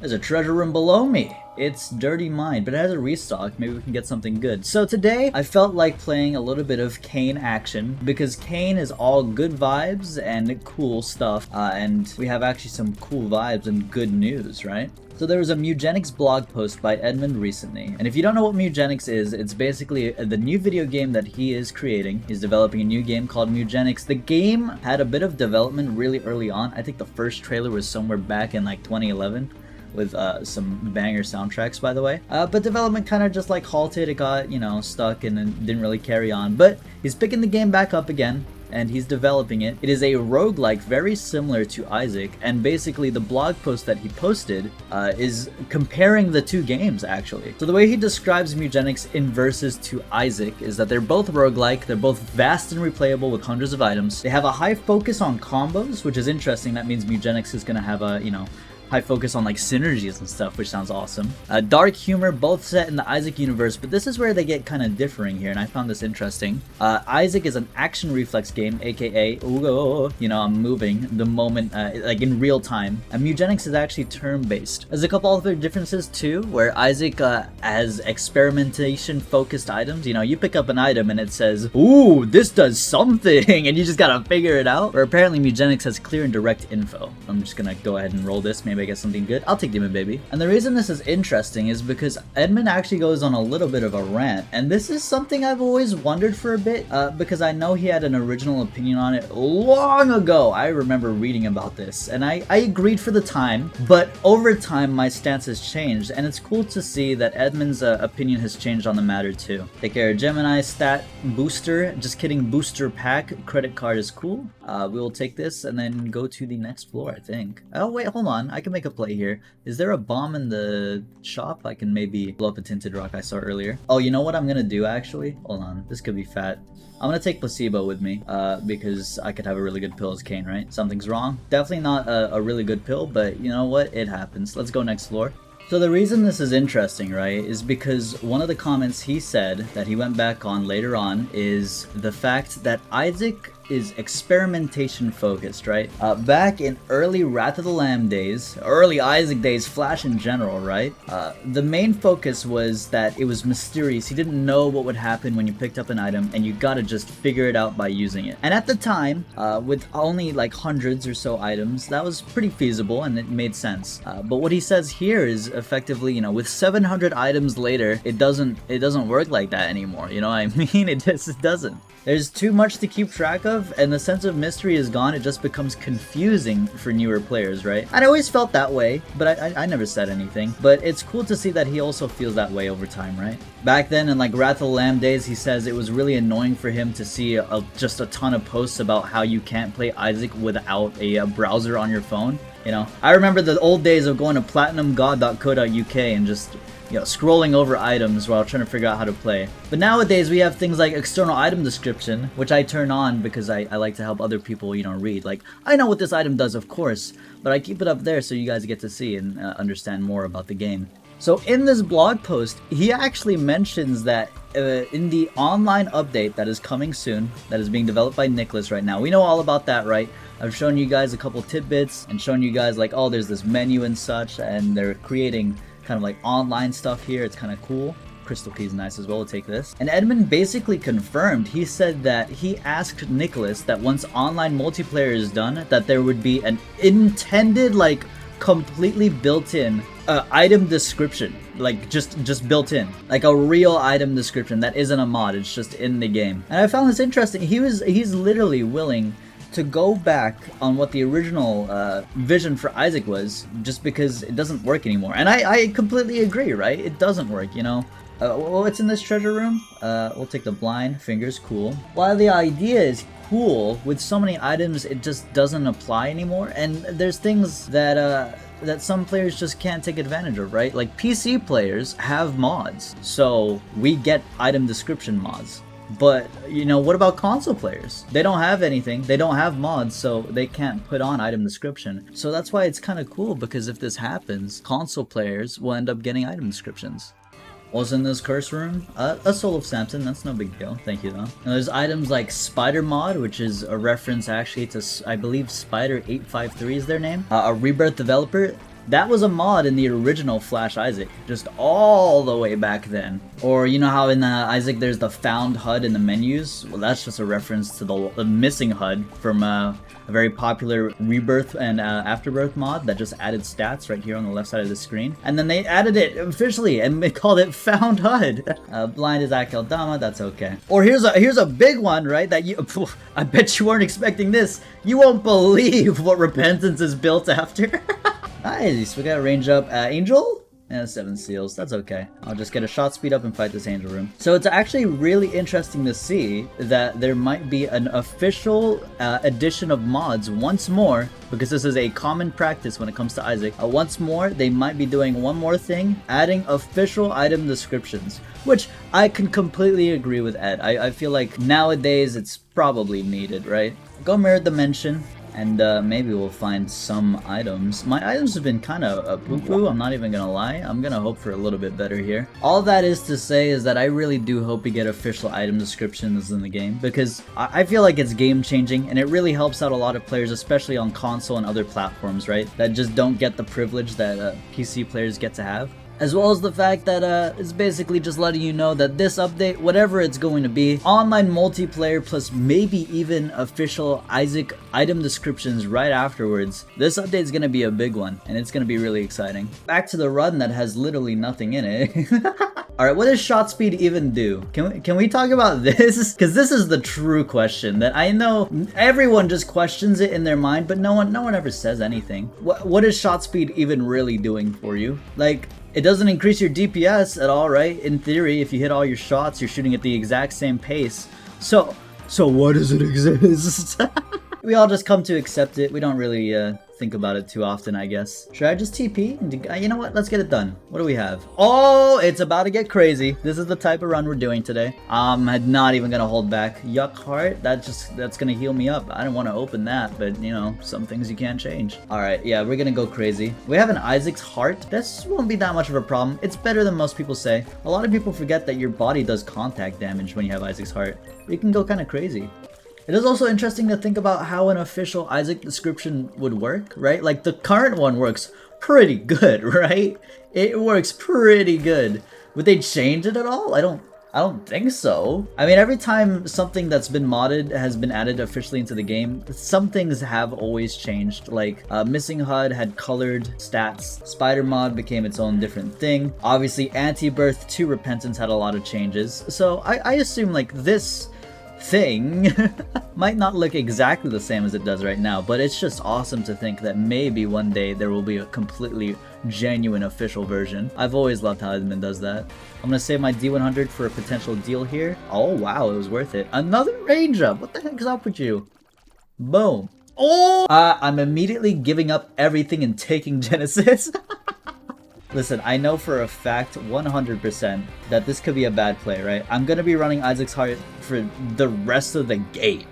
There's a treasure room below me. It's Dirty Mind, but it has a restock. Maybe we can get something good. So today, I felt like playing a little bit of Kane action, because Kane is all good vibes and cool stuff, and we have actually some cool vibes and good news, right? So there was a Mugenics blog post by Edmund recently, and if you don't know what Mugenics is, it's basically the new video game that he is creating. He's developing a new game called Mugenics. The game had a bit of development really early on. I think the first trailer was somewhere back in like 2011. With some banger soundtracks, by the way. But development kind of just like halted, it got, you know, stuck and then didn't really carry on. But he's picking the game back up again, and he's developing it. It is a roguelike very similar to Isaac, and basically the blog post that he posted is comparing the two games, actually. So the way he describes Mugenics in verses to Isaac is that they're both roguelike, they're both vast and replayable with hundreds of items. They have a high focus on combos, which is interesting. That means Mugenics is gonna have a, you know, high focus on like synergies and stuff, which sounds awesome. Dark humor, both set in the Isaac universe, but this is where they get kind of differing here, and I found this interesting. Isaac is an action reflex game, aka, you know, I'm moving the moment, like in real time. And Mugenics is actually turn-based. There's a couple other differences too, where Isaac has experimentation-focused items. You know, you pick up an item and it says, ooh, this does something, and you just gotta figure it out. Where apparently Mugenics has clear and direct info. I'm just gonna go ahead and roll this. Maybe I get something good. I'll take Demon Baby. And the reason this is interesting is because Edmund actually goes on a little bit of a rant, and this is something I've always wondered for a bit, because I know he had an original opinion on it long ago. I remember reading about this, and I agreed for the time, but over time my stance has changed, and it's cool to see that Edmund's opinion has changed on the matter too. Take care of Gemini stat booster. Just kidding, booster pack. Credit card is cool. We will take this and then go to the next floor, I think. Oh wait, hold on. I can make a play here. Is there a bomb in the shop? I can maybe blow up a tinted rock I saw earlier. Oh, you know what I'm gonna do actually? Hold on, this could be fat. I'm gonna take placebo with me, because I could have a really good pill as Kane, right? Something's wrong. Definitely not a really good pill, but you know what? It happens. Let's go next floor. So the reason this is interesting, right, is because one of the comments he said that he went back on later on is the fact that Isaac is experimentation focused, right? Back in early Wrath of the Lamb days, early Isaac days, Flash in general, right? The main focus was that it was mysterious. He didn't know what would happen when you picked up an item, and you gotta just figure it out by using it. And at the time, with only like hundreds or so items, that was pretty feasible and it made sense. But what he says here is effectively, you know, with 700 items later, it doesn't work like that anymore. You know what I mean? It just doesn't. There's too much to keep track of, and the sense of mystery is gone. It just becomes confusing for newer players, right? I always felt that way, but I never said anything. But it's cool to see that he also feels that way over time, right? Back then, in like Wrath of the Lamb days, he says it was really annoying for him to see just a ton of posts about how you can't play Isaac without a browser on your phone. You know, I remember the old days of going to platinumgod.co.uk and just, you know, scrolling over items while trying to figure out how to play. But nowadays we have things like external item description, which I turn on because I like to help other people, you know, read. Like, I know what this item does, of course, but I keep it up there so you guys get to see and understand more about the game. So in this blog post, he actually mentions that in the online update that is coming soon, that is being developed by Nicholas right now. We know all about that, right? I've shown you guys a couple tidbits and shown you guys like, oh, there's this menu and such, and they're creating kind of like online stuff here. It's kind of cool. Crystal key is nice as well. We'll take this. And Edmund basically confirmed. He said that he asked Nicholas that once online multiplayer is done, that there would be an intended, like, completely built-in item description, like just built in, like a real item description that isn't a mod. It's just in the game. And I found this interesting. He's literally willing to go back on what the original vision for Isaac was, just because it doesn't work anymore. And I completely agree, right? It doesn't work, you know? What's in this treasure room? We'll take the blind. Fingers, cool. While the idea is cool, with so many items, it just doesn't apply anymore. And there's things that that some players just can't take advantage of, right? Like PC players have mods, so we get item description mods. But, you know, what about console players? They don't have anything, they don't have mods, so they can't put on item description. So that's why it's kind of cool, because if this happens, console players will end up getting item descriptions. What's in this curse room? A Soul of Samson, that's no big deal, thank you though. And there's items like Spider Mod, which is a reference actually to, I believe, Spider 853 is their name. A Rebirth developer. that was a mod in the original Flash Isaac, just all the way back then. Or you know how in Isaac there's the found HUD in the menus? Well, that's just a reference to the missing HUD from a very popular Rebirth and Afterbirth mod that just added stats right here on the left side of the screen. And then they added it officially and they called it Found HUD. Blind is Dogma, that's okay. Or here's a big one, right? That you, I bet you weren't expecting this. You won't believe what Repentance is built after. Nice, we got range up Angel? And 7 seals, that's okay. I'll just get a shot speed up and fight this angel room. So it's actually really interesting to see that there might be an official addition of mods once more, because this is a common practice when it comes to Isaac. Once more, they might be doing one more thing, adding official item descriptions, which I can completely agree with Ed. I feel like nowadays it's probably needed, right? Go Mirror Dimension. And maybe we'll find some items. My items have been kind of poo-poo, I'm not even gonna lie. I'm gonna hope for a little bit better here. All that is to say is that I really do hope we get official item descriptions in the game, because I feel like it's game changing and it really helps out a lot of players, especially on console and other platforms, right? That just don't get the privilege that PC players get to have. As well as the fact that it's basically just letting you know that this update, whatever it's going to be, online multiplayer plus maybe even official Isaac item descriptions right afterwards, this update is going to be a big one, and it's going to be really exciting. Back to the run that has literally nothing in it. Alright, what does shot speed even do? Can we talk about this? Because this is the true question that I know everyone just questions it in their mind, but no one ever says anything. What is shot speed even really doing for you? Like, it doesn't increase your DPS at all, right? In theory, if you hit all your shots, you're shooting at the exact same pace. So what does it exist? We all just come to accept it. We don't really think about it too often, I guess. Should I just TP? You know what? Let's get it done. What do we have? Oh, it's about to get crazy. This is the type of run we're doing today. I'm not even gonna hold back. Yuck Heart, that's gonna heal me up. I don't want to open that, but you know, some things you can't change. All right, yeah, we're gonna go crazy. We have an Isaac's Heart. This won't be that much of a problem. It's better than most people say. A lot of people forget that your body does contact damage when you have Isaac's Heart. You can go kind of crazy. It is also interesting to think about how an official Isaac description would work, right? Like the current one works pretty good, right? It works pretty good. Would they change it at all? I don't think so. I mean, every time something that's been modded has been added officially into the game, some things have always changed. Like Missing HUD had colored stats. Spider mod became its own different thing. Obviously, Anti-Birth to Repentance had a lot of changes. So I assume like this thing might not look exactly the same as it does right now, but it's just awesome to think that maybe one day there will be a completely genuine official version. I've always loved how Edmund does that. I'm gonna save my D100 for a potential deal here. Oh wow, it was worth it. Another range up. What the heck's up with you? Boom. Oh! I'm immediately giving up everything and taking Genesis. Listen, I know for a fact, 100%, that this could be a bad play, right? I'm gonna be running Isaac's Heart for the rest of the game.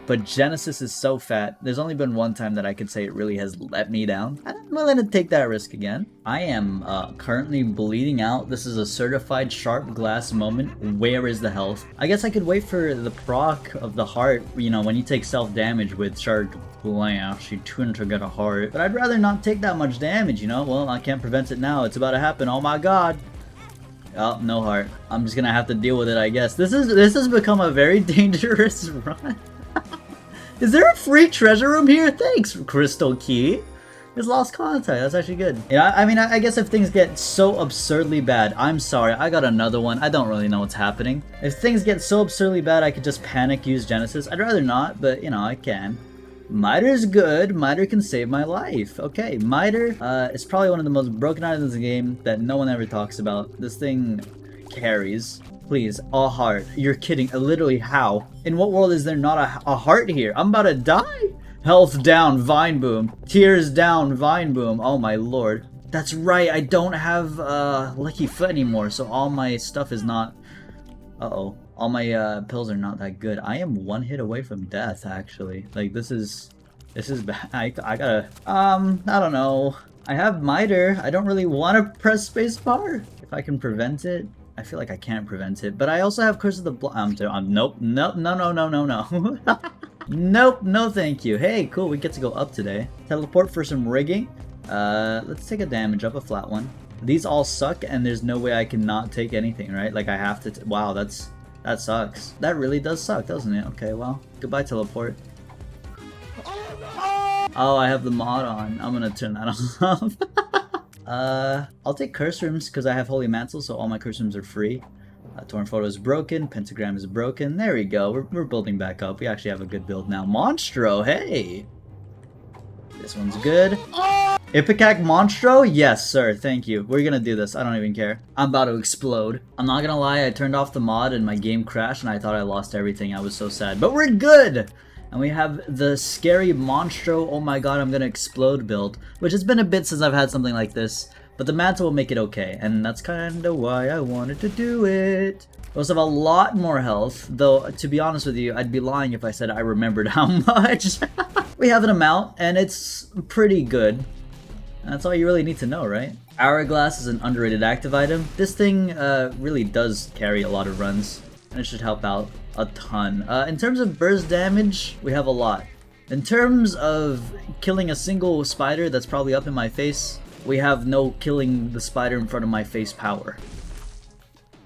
But Genesis is so fat, there's only been one time that I could say it really has let me down. And I'm willing to take that risk again. I am currently bleeding out. This is a certified sharp glass moment. Where is the health? I guess I could wait for the proc of the heart, you know, when you take self-damage with sharp glass, you tend to get a heart. But I'd rather not take that much damage, you know? Well, I can't prevent it now. It's about to happen. Oh my god. Oh, no heart. I'm just gonna have to deal with it, I guess. This has become a very dangerous run. Is there a free treasure room here? Thanks, Crystal Key. It's lost contact. That's actually good. Yeah, I mean, I guess if things get so absurdly bad, I'm sorry. I got another one. I don't really know what's happening. If things get so absurdly bad, I could just panic use Genesis. I'd rather not, but you know, I can. Miter's good. Miter can save my life. Okay, Miter is probably one of the most broken items in the game that no one ever talks about. This thing carries. Please, a heart. You're kidding. Literally, how? In what world is there not a heart here? I'm about to die. Health down, Vine Boom. Tears down, Vine Boom. Oh my lord. That's right, I don't have Lucky Foot anymore, so all my stuff is not... Uh-oh. All my pills are not that good. I am one hit away from death, actually. Like, this is bad. I gotta... I don't know. I have Miter. I don't really want to press spacebar. If I can prevent it. I feel like I can't prevent it, but I also have Curse of the nope, no. Nope, no thank you. Hey, cool, we get to go up today. Teleport for some rigging. Let's take a damage up, a flat one. These all suck, and there's no way I can not take anything, right? Like, I have to... Wow, that sucks. That really does suck, doesn't it? Okay, well, goodbye, teleport. Oh, I have the mod on. I'm gonna turn that off. I'll take curse rooms, because I have Holy Mantle, so all my curse rooms are free. Torn Photo is broken, Pentagram is broken. There we go, we're building back up. We actually have a good build now. Monstro, hey! This one's good. Ipecac Monstro? Yes, sir, thank you. We're gonna do this, I don't even care. I'm about to explode. I'm not gonna lie, I turned off the mod and my game crashed and I thought I lost everything. I was so sad. But we're good! And we have the scary Monstro, oh my god, I'm gonna explode build. Which has been a bit since I've had something like this. But the Mantle will make it okay, and that's kinda why I wanted to do it. We also have a lot more health, though to be honest with you, I'd be lying if I said I remembered how much. We have an amount, and it's pretty good. And that's all you really need to know, right? Hourglass is an underrated active item. This thing really does carry a lot of runs, and it should help out a ton. In terms of burst damage, we have a lot. In terms of killing a single spider that's probably up in my face, we have no killing the spider in front of my face power.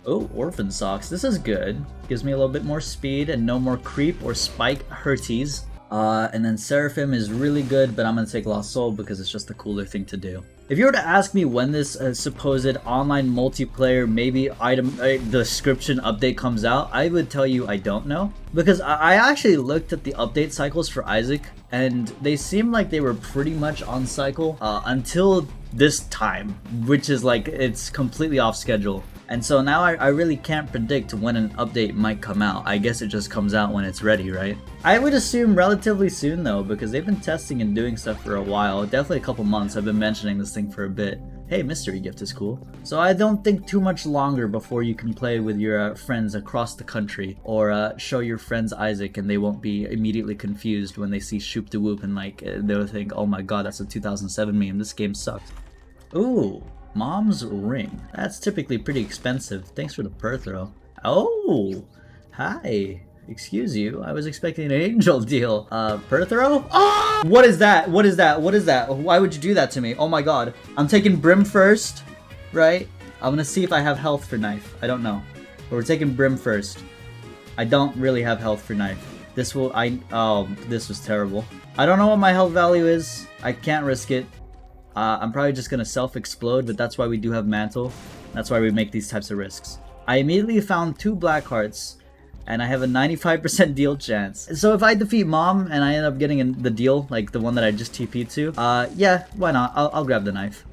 Oh, Orphan Socks. This is good. Gives me a little bit more speed and no more creep or spike hurties. And then Seraphim is really good, but I'm gonna take Lost Soul because it's just the cooler thing to do. If you were to ask me when this supposed online multiplayer maybe item description update comes out, I would tell you I don't know. Because I actually looked at the update cycles for Isaac, and they seemed like they were pretty much on cycle until this time, which is like, it's completely off schedule. And so now I really can't predict when an update might come out. I guess it just comes out when it's ready, right? I would assume relatively soon though, because they've been testing and doing stuff for a while. Definitely a couple months. I've been mentioning this thing for a bit. Hey, mystery gift is cool. So I don't think too much longer before you can play with your friends across the country, or show your friends Isaac and they won't be immediately confused when they see Shoop de Whoop and like they'll think, oh my god, that's a 2007 meme, this game sucks. Ooh, Mom's Ring. That's typically pretty expensive. Thanks for the per throw. Oh, hi. Excuse you, I was expecting an angel deal. Per throw? Oh! What is that? What is that? What is that? Why would you do that to me? Oh my god. I'm taking Brim first, right? I'm gonna see if I have health for knife. I don't know. But we're taking Brim first. I don't really have health for knife. This will, oh, this was terrible. I don't know what my health value is. I can't risk it. I'm probably just gonna self-explode, but that's why we do have Mantle. That's why we make these types of risks. I immediately found 2 black hearts, and I have a 95% deal chance. So if I defeat Mom and I end up getting the deal, like the one that I just TP'd to, yeah, why not? I'll grab the knife.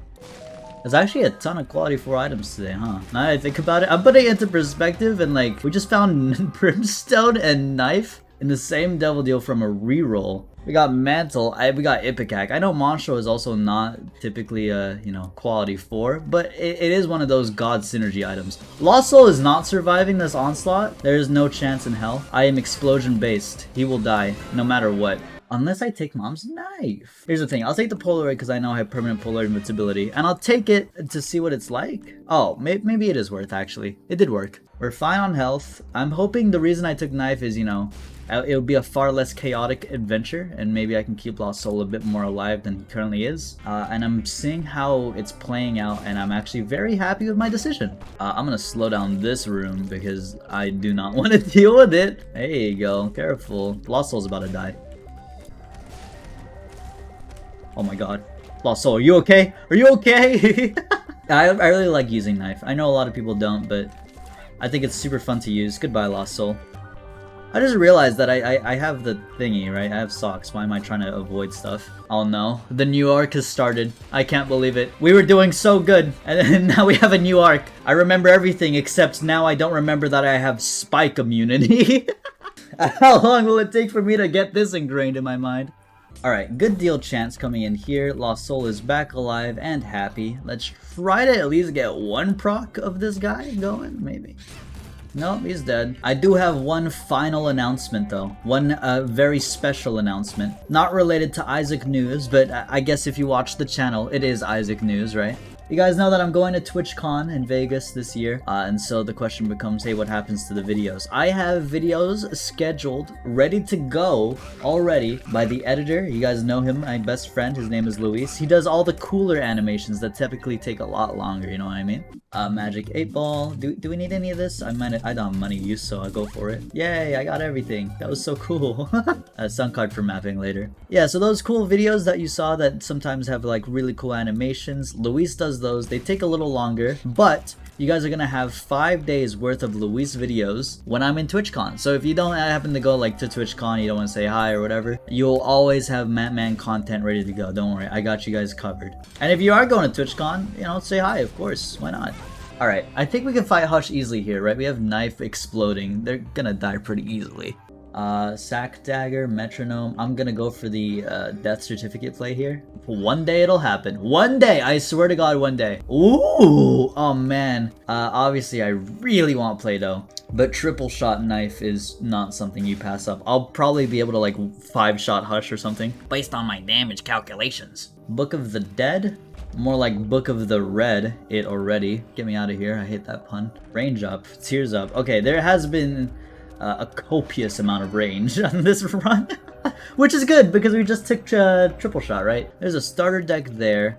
There's actually a ton of quality 4 items today, huh? Now that I think about it, I'm putting it into perspective, and like, we just found Brimstone and knife in the same devil deal from a reroll. We got Mantle, we got Ipecac. I know Monstro is also not typically you know, quality 4, but it is one of those god synergy items. Lost Soul is not surviving this onslaught. There is no chance in hell. I am explosion based. He will die, no matter what. Unless I take Mom's knife. Here's the thing, I'll take the Polaroid because I know I have permanent Polaroid invincibility, and I'll take it to see what it's like. Oh, maybe it is worth, actually. It did work. We're fine on health. I'm hoping the reason I took knife is, you know, it'll be a far less chaotic adventure, and maybe I can keep Lost Soul a bit more alive than he currently is. And I'm seeing how it's playing out, and I'm actually very happy with my decision. I'm gonna slow down this room because I do not want to deal with it. There you go, careful. Lost Soul's about to die. Oh my god. Lost Soul, are you okay? Are you okay? I really like using knife. I know a lot of people don't, but I think it's super fun to use. Goodbye, Lost Soul. I just realized that I have the thingy, right? I have socks. Why am I trying to avoid stuff? Oh no. The new arc has started. I can't believe it. We were doing so good, and then now we have a new arc. I remember everything, except now I don't remember that I have spike immunity. How long will it take for me to get this ingrained in my mind? Alright, good deal chance coming in here. Lost Soul is back alive and happy. Let's try to at least get one proc of this guy going, maybe. Nope, he's dead. I do have one final announcement though. One very special announcement. Not related to Isaac news, but I guess if you watch the channel, it is Isaac news, right? You guys know that I'm going to TwitchCon in Vegas this year, and so the question becomes, hey, what happens to the videos? I have videos scheduled, ready to go already by the editor. You guys know him, my best friend. His name is Luis. He does all the cooler animations that typically take a lot longer, you know what I mean? Magic 8 Ball. Do we need any of this? I don't have money use, so I'll go for it. Yay, I got everything. That was so cool. Sun card for mapping later. Yeah, so those cool videos that you saw that sometimes have like really cool animations, Luis does those. They take a little longer, but you guys are gonna have 5 days worth of Luis videos when I'm in TwitchCon. So if you don't happen to go like to TwitchCon, you don't want to say hi or whatever, you'll always have Man content ready to go. Don't worry, I got you guys covered. And if you are going to TwitchCon, you know, say hi, of course. Why not? Alright, I think we can fight Hush easily here, right? We have Knife exploding. They're gonna die pretty easily. Sack Dagger, Metronome. I'm gonna go for the death certificate play here. One day it'll happen. One day! I swear to God, one day. Ooh! Oh man. Obviously I really want Play-Doh. But triple shot Knife is not something you pass up. I'll probably be able to like 5-shot Hush or something, based on my damage calculations. Book of the Dead? More like Book of the Red, it already. Get me out of here, I hate that pun. Range up, tears up. Okay, there has been a copious amount of range on this run. Which is good, because we just took triple shot, right? There's a starter deck there.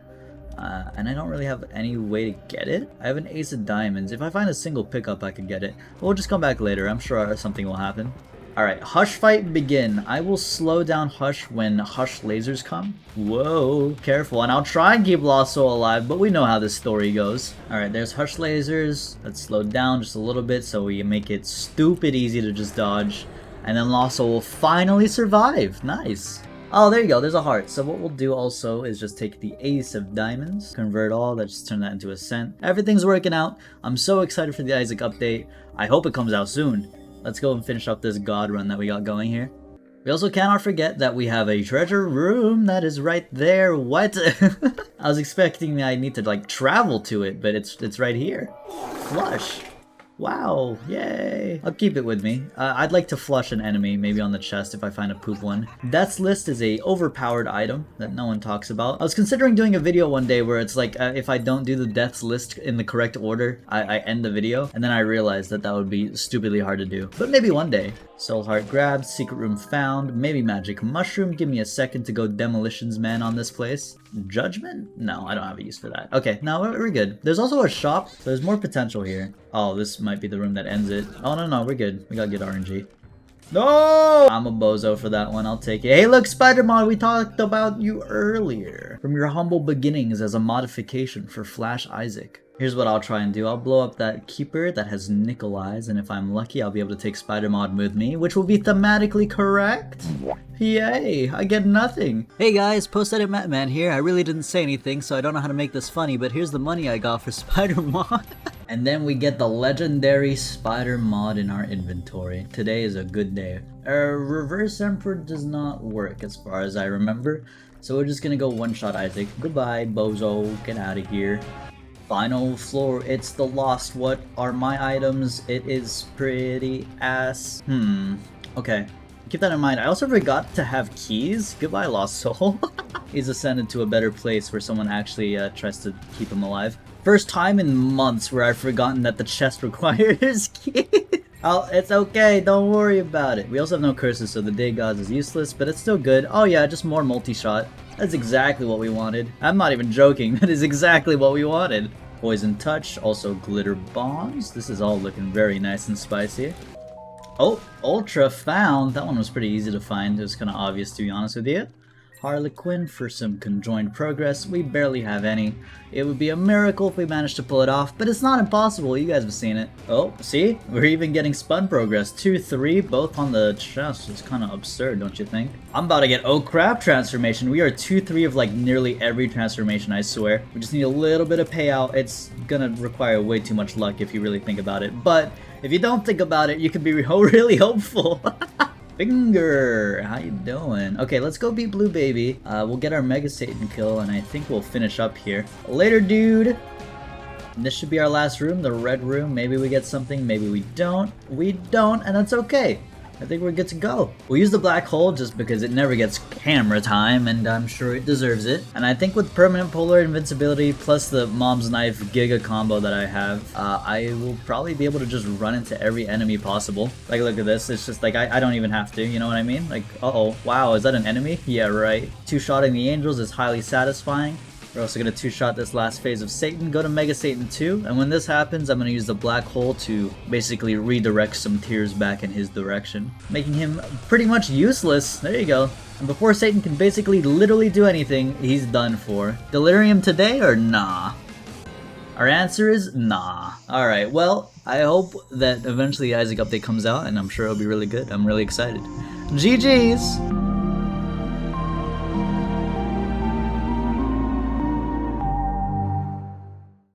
And I don't really have any way to get it. I have an Ace of Diamonds. If I find a single pickup, I could get it. We'll just come back later. I'm sure something will happen. Alright, Hush fight begin. I will slow down Hush when Hush lasers come. Whoa, careful. And I'll try and keep Lasso alive, but we know how this story goes. Alright, there's Hush lasers. Let's slow down just a little bit so we make it stupid easy to just dodge. And then Lasso will finally survive. Nice. Oh, there you go. There's a heart. So what we'll do also is just take the Ace of Diamonds, convert all, let's just turn that into a cent. Everything's working out. I'm so excited for the Isaac update. I hope it comes out soon. Let's go and finish up this god run that we got going here. We also cannot forget that we have a treasure room that is right there. What? I was expecting I need to like travel to it, but it's right here. Flush. Wow, yay. I'll keep it with me. I'd like to flush an enemy, maybe on the chest if I find a poop one. Death's List is a overpowered item that no one talks about. I was considering doing a video one day where it's like, if I don't do the Death's List in the correct order, I end the video. And then I realized that that would be stupidly hard to do. But maybe one day. Soul Heart grabbed, Secret Room found, maybe Magic Mushroom. Give me a second to go Demolitions Man on this place. Judgment? No, I don't have a use for that. Okay, now we're good. There's also a shop, so there's more potential here. Oh, this might be the room that ends it. Oh, no, we're good. We got good RNG. No! I'm a bozo for that one. I'll take it. Hey, look, Spider-Man, we talked about you earlier. From your humble beginnings as a modification for Flash Isaac. Here's what I'll try and do. I'll blow up that Keeper that has nickel eyes, and if I'm lucky, I'll be able to take Spider-Mod with me, which will be thematically correct. Yay, I get nothing. Hey guys, Post-Edit Mattman here. I really didn't say anything, so I don't know how to make this funny, but here's the money I got for Spider-Mod. And then we get the legendary Spider-Mod in our inventory. Today is a good day. Reverse Emperor does not work as far as I remember, so we're just gonna go one-shot Isaac. Goodbye, bozo. Get out of here. Final floor, it's the lost. What are my items? It is pretty ass. Okay. Keep that in mind. I also forgot to have keys. Goodbye, Lost Soul. He's ascended to a better place where someone actually tries to keep him alive. First time in months where I've forgotten that the chest requires keys. Oh, it's okay. Don't worry about it. We also have no curses, so the Day Gods is useless, but it's still good. Oh yeah, just more multi-shot. That's exactly what we wanted. I'm not even joking. That is exactly what we wanted. Poison Touch, also Glitter Bombs. This is all looking very nice and spicy. Oh, Ultra found. That one was pretty easy to find. It was kind of obvious, to be honest with you. Harlequin for some conjoined progress. We barely have any. It would be a miracle if we managed to pull it off, but it's not impossible. You guys have seen it. Oh, see? We're even getting spun progress. 2-3, both on the chest. It's kind of absurd, don't you think? I'm about to get oh crap transformation. We are 2-3 of like nearly every transformation, I swear. We just need a little bit of payout. It's gonna require way too much luck if you really think about it. But if you don't think about it, you can be really hopeful. Finger, how you doing? Okay, let's go beat Blue Baby. We'll get our Mega Satan kill, and I think we'll finish up here. Later, dude! This should be our last room, the red room. Maybe we get something, maybe we don't. We don't, and that's okay. I think we're good to go. We'll use the black hole just because it never gets camera time, and I'm sure it deserves it. And I think with permanent polar invincibility plus the Mom's Knife Giga combo that I have, I will probably be able to just run into every enemy possible. Like, look at this. It's just like, I don't even have to, you know what I mean? Like, uh-oh, wow, is that an enemy? Yeah, right. Two-shotting the angels is highly satisfying. We're also going to two-shot this last phase of Satan, go to Mega Satan 2, and when this happens, I'm going to use the black hole to basically redirect some tears back in his direction, making him pretty much useless. There you go. And before Satan can basically literally do anything, he's done for. Delirium today or nah? Our answer is nah. Alright, well, I hope that eventually the Isaac update comes out, and I'm sure it'll be really good. I'm really excited. GG's!